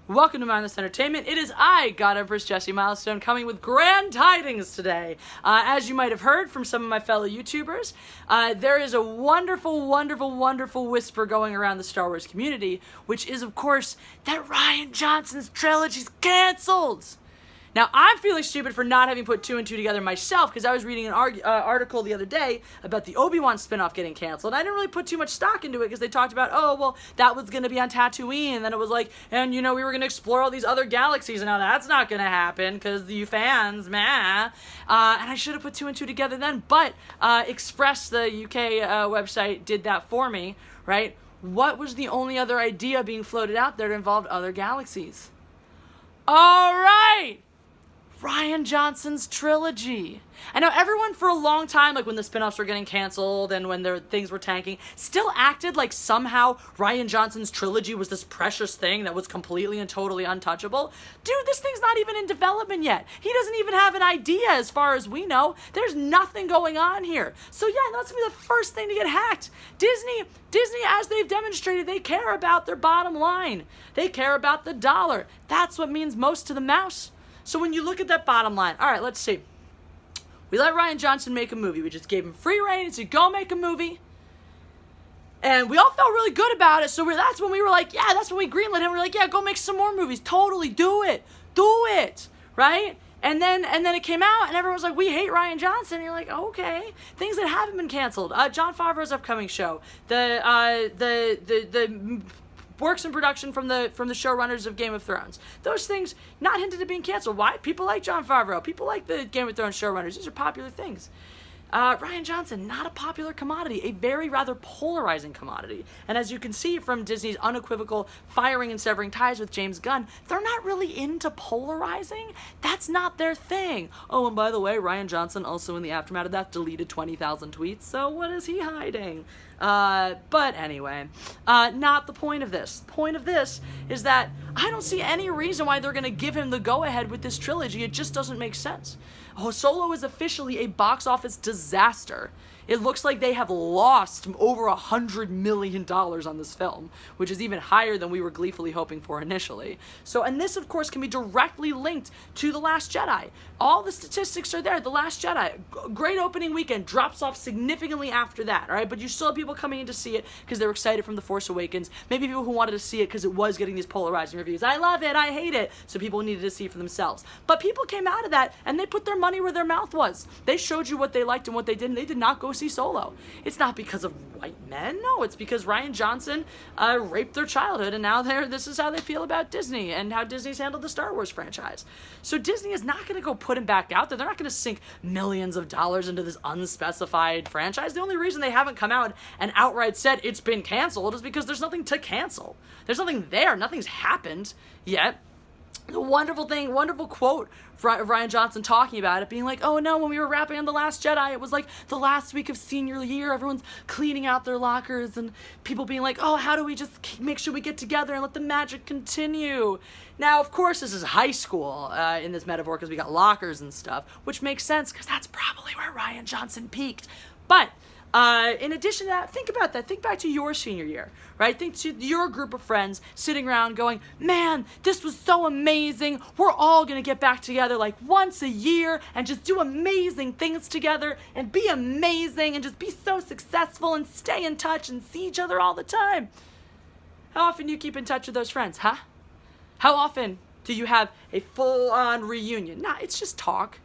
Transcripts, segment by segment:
Welcome to Mindless Entertainment. It is I, God Empress Jessie Milestone, coming with grand tidings today. As you might have heard from some of my fellow YouTubers, there is a wonderful, wonderful, wonderful whisper going around the Star Wars community, which is, of course, that Rian Johnson's trilogy's canceled. Now, I'm feeling stupid for not having put two and two together myself, because I was reading an article the other day about the Obi-Wan spinoff getting canceled. I didn't really put too much stock into it, because they talked about, oh, well, that was going to be on Tatooine, and then it was like, and, you know, we were going to explore all these other galaxies, and now that's not going to happen, because you fans, meh. And I should have put two and two together then, but Express, the UK website, did that for me, right? What was the only other idea being floated out there that involved other galaxies? All right! Rian Johnson's trilogy. I know everyone for a long time, like when the spinoffs were getting canceled and when things were tanking, still acted like somehow Rian Johnson's trilogy was this precious thing that was completely and totally untouchable. Dude, this thing's not even in development yet. He doesn't even have an idea as far as we know. There's nothing going on here. So yeah, that's gonna be the first thing to get hacked. Disney, as they've demonstrated, they care about their bottom line. They care about the dollar. That's what means most to the mouse. So when you look at that bottom line, all right, let's see. We let Rian Johnson make a movie. We just gave him free reign to go make a movie. And we all felt really good about it. So that's when we were like, yeah, that's when we greenlit him. We were like, yeah, go make some more movies. Totally, do it. Do it, right? And then it came out, and everyone was like, we hate Rian Johnson. And you're like, okay. Things that haven't been canceled. Jon Favreau's upcoming show. The works in production from the showrunners of Game of Thrones. Those things not hinted at being canceled. Why? People like Jon Favreau. People like the Game of Thrones showrunners. These are popular things. Rian Johnson, not a popular commodity, a very rather polarizing commodity. And as you can see from Disney's unequivocal firing and severing ties with James Gunn, they're not really into polarizing. That's not their thing. Oh, and by the way, Rian Johnson also in the aftermath of that deleted 20,000 tweets, so what is he hiding? But anyway, not the point of this. The point of this is that I don't see any reason why they're going to give him the go-ahead with this trilogy. It just doesn't make sense. Solo is officially a box office disaster. It looks like they have lost over $100 million on this film, which is even higher than we were gleefully hoping for initially. So, and this, of course, can be directly linked to The Last Jedi. All the statistics are there. The Last Jedi, great opening weekend, drops off significantly after that, all right? But you still have people coming in to see it because they were excited from The Force Awakens. Maybe people who wanted to see it because it was getting these polarizing reviews. I love it, I hate it. So people needed to see it for themselves. But people came out of that and they put their money where their mouth was. They showed you what they liked and what they didn't. They did not go see Solo. It's not because of white men. No, it's because Rian Johnson raped their childhood, and now this is how they feel about Disney and how Disney's handled the Star Wars franchise. So Disney is not going to go put him back out there. They're not going to sink millions of dollars into this unspecified franchise. The only reason they haven't come out and outright said it's been canceled is because there's nothing to cancel. There's nothing there. Nothing's happened yet. The wonderful thing, wonderful quote of Rian Johnson talking about it, being like, oh no, when we were wrapping on The Last Jedi, it was like the last week of senior year, everyone's cleaning out their lockers, and people being like, oh, how do we just make sure we get together and let the magic continue? Now, of course, this is high school in this metaphor, because we got lockers and stuff, which makes sense, because that's probably where Rian Johnson peaked. But in addition to that, think about that. Think back to your senior year, right? Think to your group of friends sitting around going, man, this was so amazing. We're all going to get back together like once a year and just do amazing things together and be amazing and just be so successful and stay in touch and see each other all the time. How often do you keep in touch with those friends, huh? How often do you have a full-on reunion? Nah, it's just talk.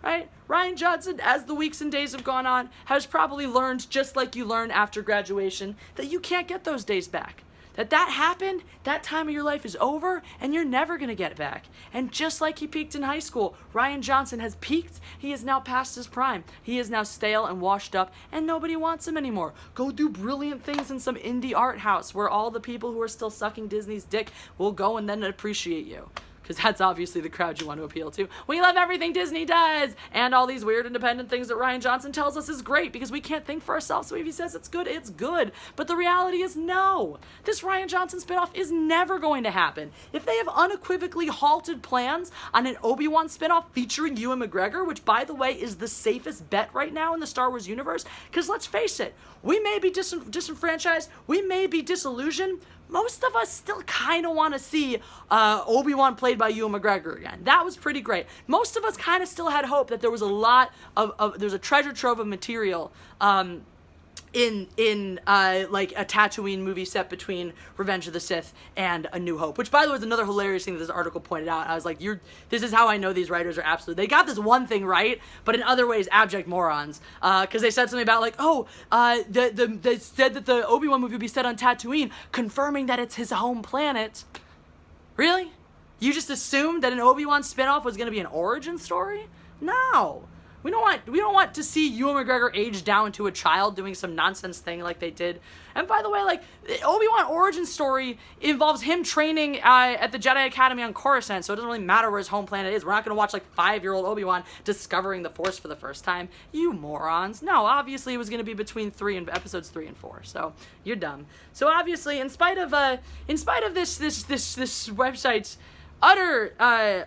Right? Rian Johnson, as the weeks and days have gone on, has probably learned, just like you learn after graduation, that you can't get those days back. That happened, that time of your life is over, and you're never going to get it back. And just like he peaked in high school, Rian Johnson has peaked. He is now past his prime. He is now stale and washed up, and nobody wants him anymore. Go do brilliant things in some indie art house where all the people who are still sucking Disney's dick will go and then appreciate you. Because that's obviously the crowd you want to appeal to. We love everything Disney does, and all these weird independent things that Rian Johnson tells us is great, because we can't think for ourselves, so if he says it's good, it's good. But the reality is no. This Rian Johnson spinoff is never going to happen. If they have unequivocally halted plans on an Obi-Wan spinoff featuring Ewan McGregor, which, by the way, is the safest bet right now in the Star Wars universe, because let's face it, we may be disenfranchised, we may be disillusioned, most of us still kind of want to see Obi-Wan played by Ewan McGregor again. That was pretty great. Most of us kind of still had hope that there was a lot of there's a treasure trove of material in like a Tatooine movie set between Revenge of the Sith and A New Hope, which by the way is another hilarious thing that this article pointed out. I was like, this is how I know these writers are they got this one thing right, but in other ways abject morons, because they said something about like, they said that the Obi-Wan movie would be set on Tatooine, confirming that it's his home planet. Really? You just assumed that an Obi-Wan spinoff was going to be an origin story? No. We don't want to see Ewan McGregor age down to a child doing some nonsense thing like they did. And by the way, like, Obi-Wan origin story involves him training at the Jedi Academy on Coruscant, so it doesn't really matter where his home planet is. We're not going to watch, like, 5-year-old Obi-Wan discovering the Force for the first time. You morons. No, obviously it was going to be between episodes 3 and 4, so you're dumb. So obviously, in spite of this website's utter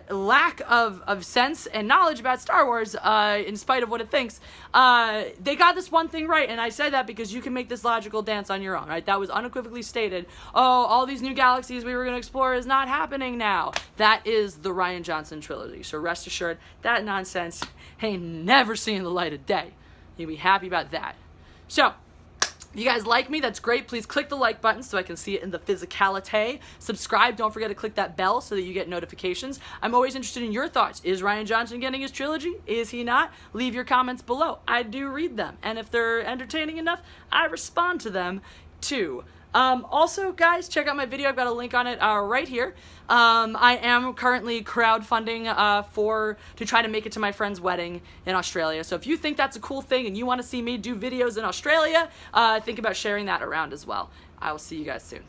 lack of sense and knowledge about Star Wars, in spite of what it thinks, they got this one thing right, and I said that because you can make this logical dance on your own, right? That was unequivocally stated. Oh, all these new galaxies we were going to explore is not happening now. That is the Rian Johnson trilogy, so rest assured, that nonsense ain't never seen the light of day. You'll be happy about that. So, if you guys like me, that's great. Please click the like button so I can see it in the physicality. Subscribe. Don't forget to click that bell so that you get notifications. I'm always interested in your thoughts. Is Rian Johnson getting his trilogy? Is he not? Leave your comments below. I do read them. And if they're entertaining enough, I respond to them too. Also, guys, check out my video. I've got a link on it right here. I am currently crowdfunding to try to make it to my friend's wedding in Australia. So if you think that's a cool thing and you want to see me do videos in Australia, think about sharing that around as well. I will see you guys soon.